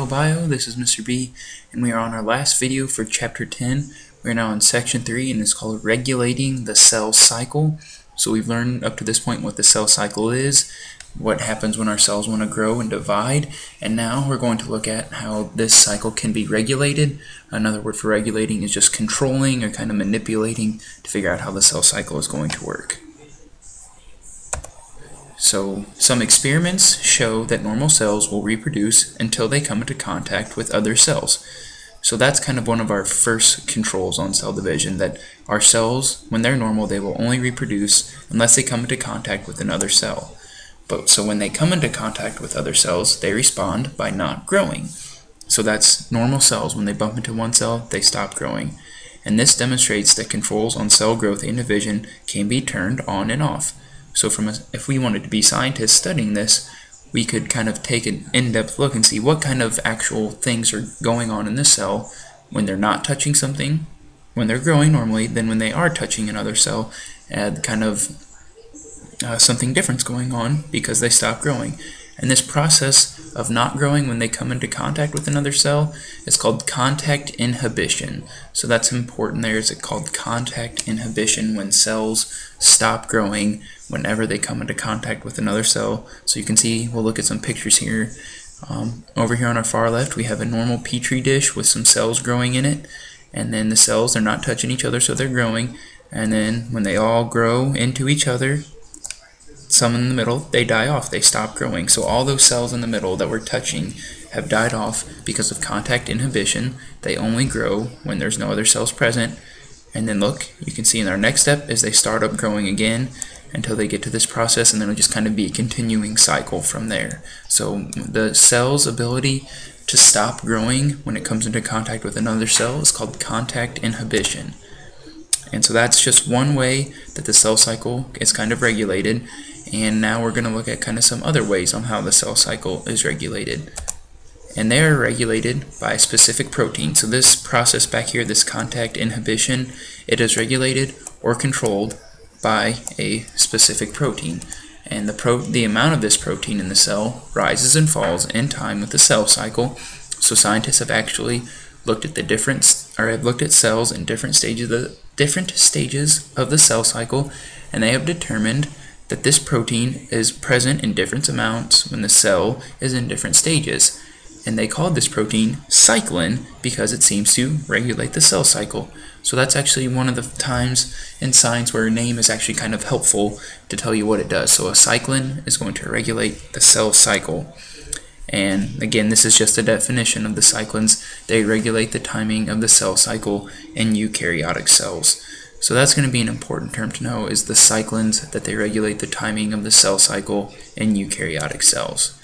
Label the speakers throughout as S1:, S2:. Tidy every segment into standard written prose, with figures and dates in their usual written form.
S1: Bio. This is Mr. B, and we are on our last video for Chapter 10. We are now in Section 3, and it's called Regulating the Cell Cycle. So we've learned up to this point what the cell cycle is, what happens when our cells want to grow and divide, and now we're going to look at how this cycle can be regulated. Another word for regulating is just controlling or kind of manipulating to figure out how the cell cycle is going to work. So some experiments show that normal cells will reproduce until they come into contact with other cells. So that's kind of one of our first controls on cell division, that our cells, when they're normal, they will only reproduce unless they come into contact with another cell. So when they come into contact with other cells, they respond by not growing. So that's normal cells. When they bump into one cell, they stop growing. And this demonstrates that controls on cell growth and division can be turned on and off. So if we wanted to be scientists studying this, we could kind of take an in-depth look and see what kind of actual things are going on in the cell when they're not touching something, when they're growing normally, then when they are touching another cell, and kind of something different's going on because they stop growing. And this process of not growing when they come into contact with another cell is called contact inhibition. So that's important there. It's called contact inhibition when cells stop growing whenever they come into contact with another cell. So you can see, we'll look at some pictures here. Over here on our far left, we have a normal petri dish with some cells growing in it. And then the cells are not touching each other, so they're growing. And then when they all grow into each other, some in the middle, they die off, they stop growing. So all those cells in the middle that we're touching have died off because of contact inhibition. They only grow when there's no other cells present. And then look, you can see in our next step is they start up growing again until they get to this process, and then it'll just kind of be a continuing cycle from there. So the cell's ability to stop growing when it comes into contact with another cell is called contact inhibition. And so that's just one way that the cell cycle is kind of regulated. And now we're going to look at kind of some other ways on how the cell cycle is regulated. And they are regulated by a specific protein. So this process back here, this contact inhibition, it is regulated or controlled by a specific protein. And the amount of this protein in the cell rises and falls in time with the cell cycle. So scientists have actually looked at have looked at cells in different stages of the cell cycle, and they have determined that this protein is present in different amounts when the cell is in different stages. And they called this protein cyclin because it seems to regulate the cell cycle. So that's actually one of the times in science where a name is actually kind of helpful to tell you what it does. So a cyclin is going to regulate the cell cycle. And again, this is just a definition of the cyclins. They regulate the timing of the cell cycle in eukaryotic cells. So that's going to be an important term to know, is the cyclins, that they regulate the timing of the cell cycle in eukaryotic cells.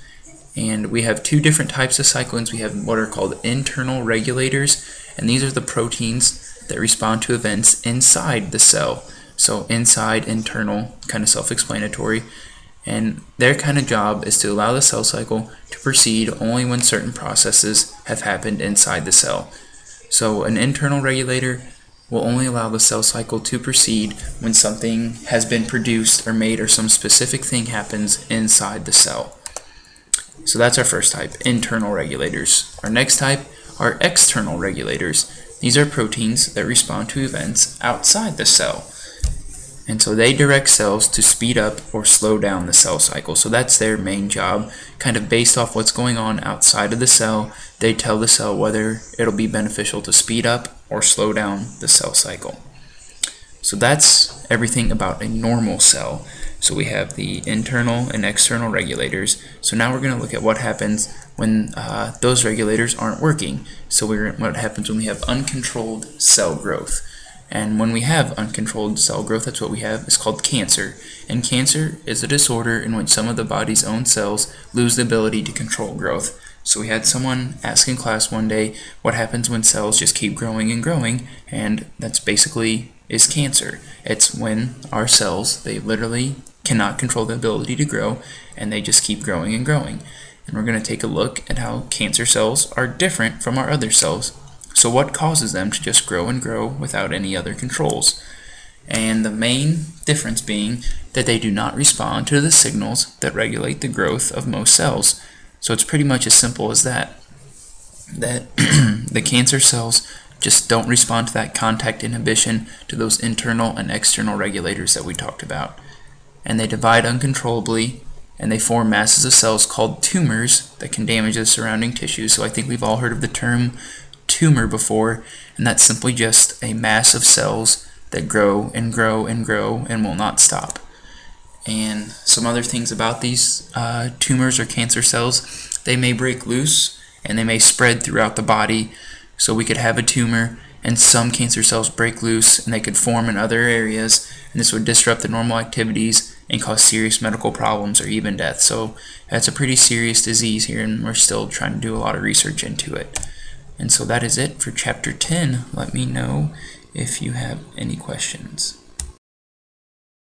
S1: And we have two different types of cyclins. We have what are called internal regulators, and these are the proteins that respond to events inside the cell. So inside, internal, kind of self-explanatory. And their kind of job is to allow the cell cycle to proceed only when certain processes have happened inside the cell. So an internal regulator will only allow the cell cycle to proceed when something has been produced or made, or some specific thing happens inside the cell. So that's our first type, internal regulators. Our next type are external regulators. These are proteins that respond to events outside the cell. And so they direct cells to speed up or slow down the cell cycle. So that's their main job. Kind of based off what's going on outside of the cell, they tell the cell whether it'll be beneficial to speed up or slow down the cell cycle. So that's everything about a normal cell. So we have the internal and external regulators. So now we're going to look at what happens when those regulators aren't working. So what happens when we have uncontrolled cell growth. And when we have uncontrolled cell growth, that's what we have. It's called cancer. And cancer is a disorder in which some of the body's own cells lose the ability to control growth. So we had someone ask in class one day, what happens when cells just keep growing and growing? And that's basically is cancer. It's when our cells, they literally cannot control the ability to grow, and they just keep growing and growing. And we're going to take a look at how cancer cells are different from our other cells. So what causes them to just grow and grow without any other controls? And the main difference being that they do not respond to the signals that regulate the growth of most cells. So it's pretty much as simple as that. that the cancer cells just don't respond to that contact inhibition to those internal and external regulators that we talked about. And they divide uncontrollably, and they form masses of cells called tumors that can damage the surrounding tissue. So I think we've all heard of the term tumor before, and that's simply just a mass of cells that grow and grow and grow and will not stop. And some other things about these tumors or cancer cells: they may break loose and they may spread throughout the body. So we could have a tumor and some cancer cells break loose and they could form in other areas, and this would disrupt the normal activities and cause serious medical problems or even death. So that's a pretty serious disease here, and we're still trying to do a lot of research into it. And so that is it for chapter 10. Let me know if you have any questions.